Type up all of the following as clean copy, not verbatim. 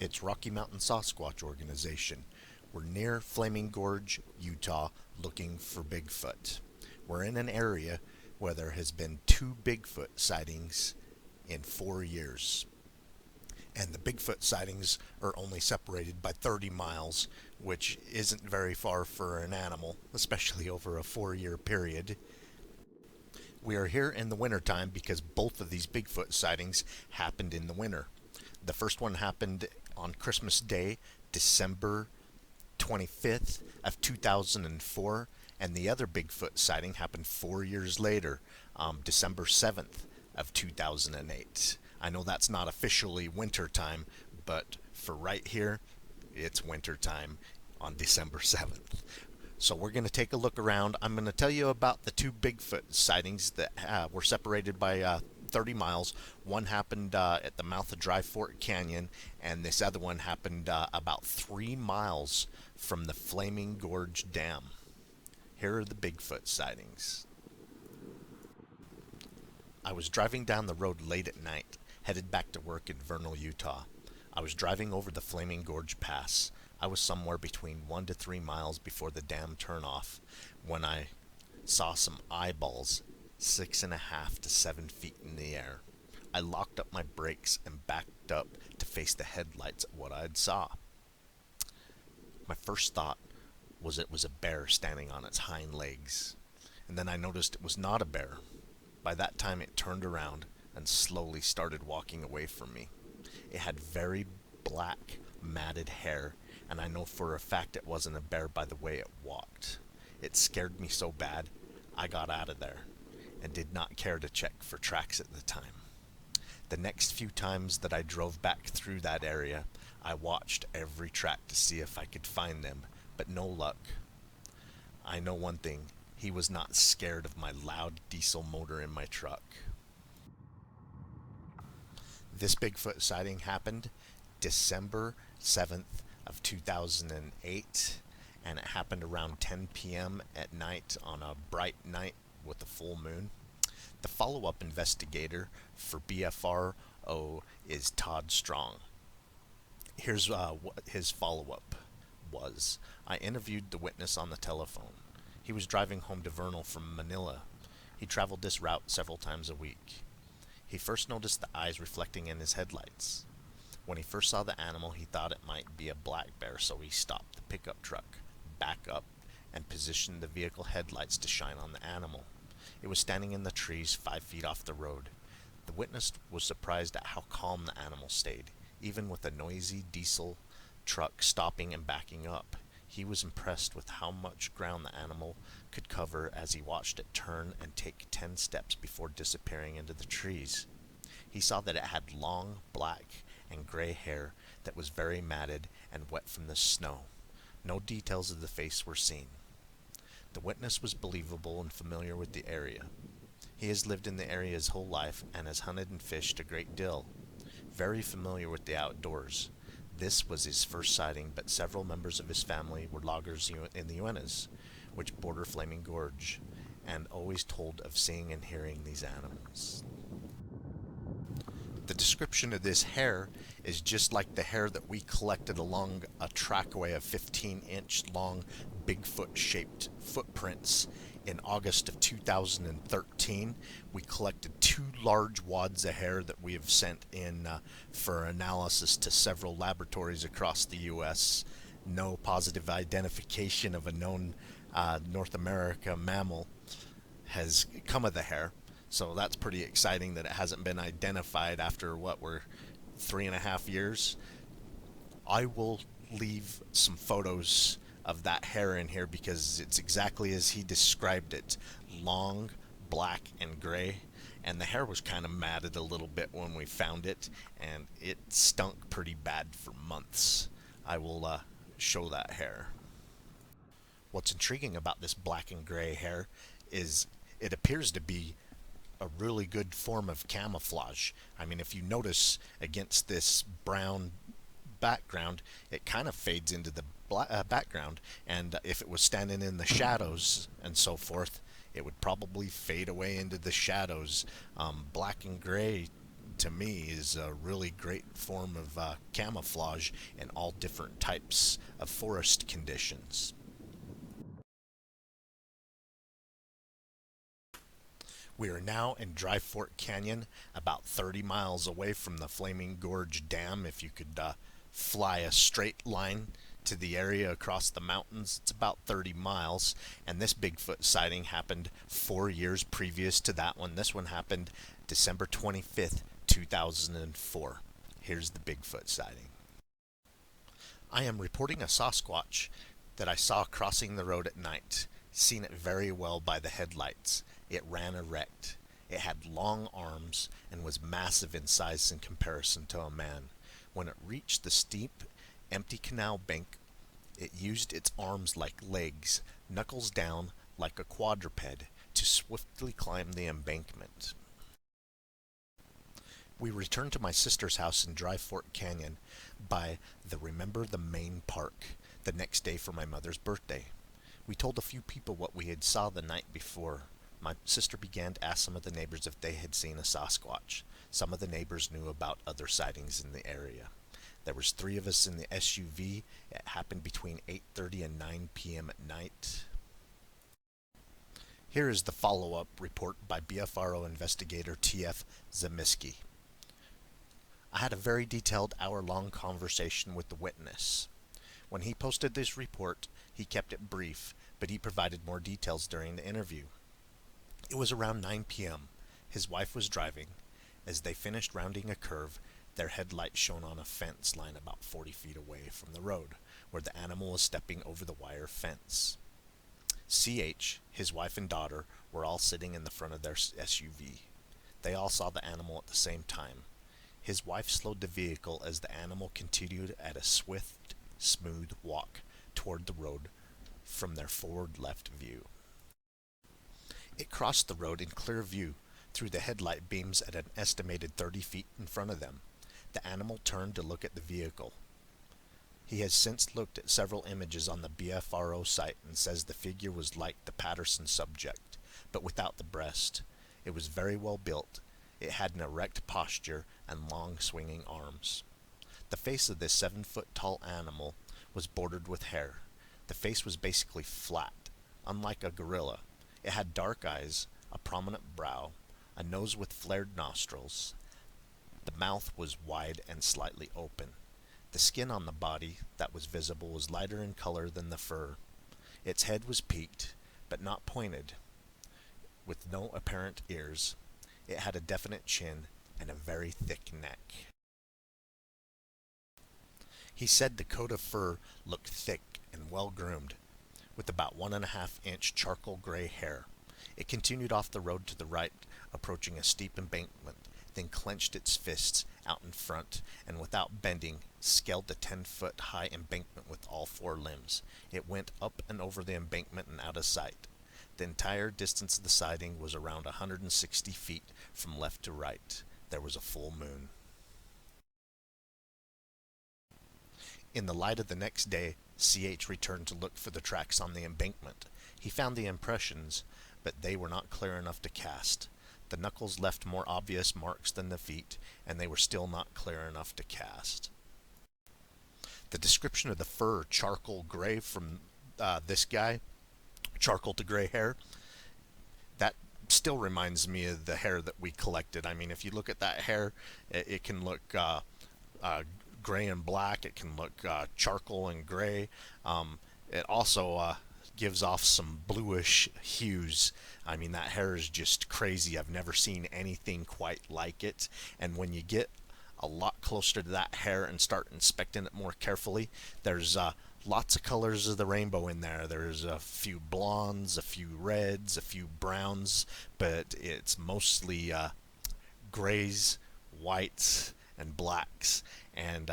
It's Rocky Mountain Sasquatch organization. We're near Flaming Gorge, Utah, looking for Bigfoot. We're in an area where there has been 2 Bigfoot sightings in 4 years. And the Bigfoot sightings are only separated by 30 miles, which isn't very far for an animal, especially over a 4 year period. We are here in the wintertime because both of these Bigfoot sightings happened in the winter. The first one happened on Christmas Day, December 25th of 2004, and the other Bigfoot sighting happened 4 years later, December 7th of 2008. I know that's not officially winter time, but for right here, it's winter time on December 7th. So we're going to take a look around. I'm going to tell you about the 2 Bigfoot sightings that were separated by 30 miles. One happened at the mouth of Dry Fork Canyon, and this other one happened about 3 miles from the Flaming Gorge Dam. Here are the Bigfoot sightings. I was driving down the road late at night, headed back to work in Vernal, Utah. I was driving over the Flaming Gorge Pass. I was somewhere between 1 to 3 miles before the dam turnoff when I saw some eyeballs 6.5 to 7 feet in the air. I locked up my brakes and backed up to face the headlights at what I'd saw. My first thought was it was a bear standing on its hind legs, and then I noticed it was not a bear. By that time it turned around and slowly started walking away from me. It had very black, matted hair, and I know for a fact it wasn't a bear by the way it walked. It scared me so bad, I got out of there and did not care to check for tracks at the time. The next few times that I drove back through that area, I watched every track to see if I could find them, but no luck. I know one thing, he was not scared of my loud diesel motor in my truck. This Bigfoot sighting happened December 7th of 2008, and it happened around 10 p.m. at night on a bright night with a full moon. The follow-up investigator for BFRO is Todd Strong. Here's what his follow-up was. I interviewed the witness on the telephone. He was driving home to Vernal from Manila. He traveled this route several times a week. He first noticed the eyes reflecting in his headlights. When he first saw the animal, he thought it might be a black bear, so he stopped the pickup truck, backed up, and positioned the vehicle headlights to shine on the animal. It was standing in the trees 5 feet off the road. The witness was surprised at how calm the animal stayed, even with a noisy diesel truck stopping and backing up. He was impressed with how much ground the animal could cover as he watched it turn and take 10 steps before disappearing into the trees. He saw that it had long, black, and gray hair that was very matted and wet from the snow. No details of the face were seen. The witness was believable and familiar with the area. He has lived in the area his whole life and has hunted and fished a great deal. Very familiar with the outdoors. This was his first sighting, but several members of his family were loggers in the Uintas, which border Flaming Gorge, and always told of seeing and hearing these animals. The description of this hair is just like the hair that we collected along a trackway of 15-inch long Bigfoot-shaped footprints in August of 2013. We collected 2 large wads of hair that we have sent in for analysis to several laboratories across the U.S. No positive identification of a known North America mammal has come of the hair. So that's pretty exciting that it hasn't been identified after we're 3.5 years. I will leave some photos of that hair in here because it's exactly as he described it. Long, black, and gray. And the hair was kind of matted a little bit when we found it, and it stunk pretty bad for months. I will show that hair. What's intriguing about this black and gray hair is it appears to be a really good form of camouflage. I mean, if you notice against this brown background, it kind of fades into the background, and if it was standing in the shadows and so forth, it would probably fade away into the shadows. Black and gray to me is a really great form of camouflage in all different types of forest conditions. We are now in Dry Fork Canyon, about 30 miles away from the Flaming Gorge Dam. If you could fly a straight line to the area across the mountains, it's about 30 miles. And this Bigfoot sighting happened 4 years previous to that one. This one happened December 25th, 2004. Here's the Bigfoot sighting. I am reporting a Sasquatch that I saw crossing the road at night. Seen it very well by the headlights. It ran erect. It had long arms and was massive in size in comparison to a man. When it reached the steep, empty canal bank, it used its arms like legs, knuckles down like a quadruped, to swiftly climb the embankment. We returned to my sister's house in Dry Fork Canyon by the Remember the Main Park the next day for my mother's birthday. We told a few people what we had saw the night before. My sister began to ask some of the neighbors if they had seen a Sasquatch. Some of the neighbors knew about other sightings in the area. There was 3 of us in the SUV. It happened between 8:30 and 9 p.m. at night. Here is the follow-up report by BFRO investigator T.F. Zamiski. I had a very detailed hour-long conversation with the witness. When he posted this report, he kept it brief, but he provided more details during the interview. It was around 9 p.m. His wife was driving. As they finished rounding a curve, their headlights shone on a fence line about 40 feet away from the road, where the animal was stepping over the wire fence. CH, his wife and daughter, were all sitting in the front of their SUV. They all saw the animal at the same time. His wife slowed the vehicle as the animal continued at a swift, smooth walk toward the road from their forward left view. It crossed the road in clear view through the headlight beams at an estimated 30 feet in front of them. The animal turned to look at the vehicle. He has since looked at several images on the BFRO site and says the figure was like the Patterson subject, but without the breast. It was very well built. It had an erect posture and long swinging arms. The face of this 7-foot-tall animal was bordered with hair. The face was basically flat, unlike a gorilla. It had dark eyes, a prominent brow, a nose with flared nostrils. The mouth was wide and slightly open. The skin on the body that was visible was lighter in color than the fur. Its head was peaked, but not pointed, with no apparent ears. It had a definite chin and a very thick neck. He said the coat of fur looked thick and well groomed, with about 1.5-inch charcoal gray hair. It continued off the road to the right, approaching a steep embankment, then clenched its fists out in front, and without bending, scaled the 10-foot-high embankment with all 4 limbs. It went up and over the embankment and out of sight. The entire distance of the sighting was around 160 feet from left to right. There was a full moon. In the light of the next day, CH returned to look for the tracks on the embankment. He found the impressions, but they were not clear enough to cast. The knuckles left more obvious marks than the feet, and they were still not clear enough to cast. The description of the fur, charcoal gray from this guy, charcoal to gray hair, that still reminds me of the hair that we collected. I mean, if you look at that hair, it can look gray and black. It can look charcoal and gray. It also gives off some bluish hues. I mean, that hair is just crazy. I've never seen anything quite like it. And when you get a lot closer to that hair and start inspecting it more carefully, there's lots of colors of the rainbow in there. There's a few blondes, a few reds, a few browns, but it's mostly grays, whites, and blacks. And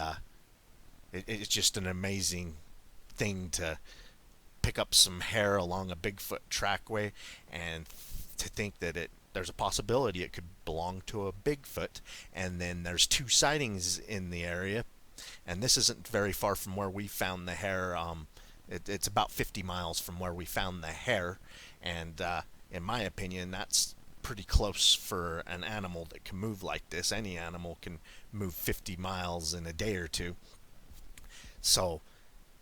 it's just an amazing thing to pick up some hair along a Bigfoot trackway and to think that there's a possibility it could belong to a Bigfoot. And then there's 2 sightings in the area, and this isn't very far from where we found the hair. It's about 50 miles from where we found the hair, and in my opinion, that's pretty close for an animal that can move like this. Any animal can move 50 miles in a day or two. So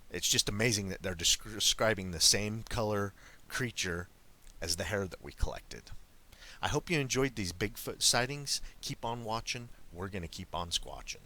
it's just amazing that they're describing the same color creature as the hair that we collected. I hope you enjoyed these Bigfoot sightings. Keep on watching. We're going to keep on squatching.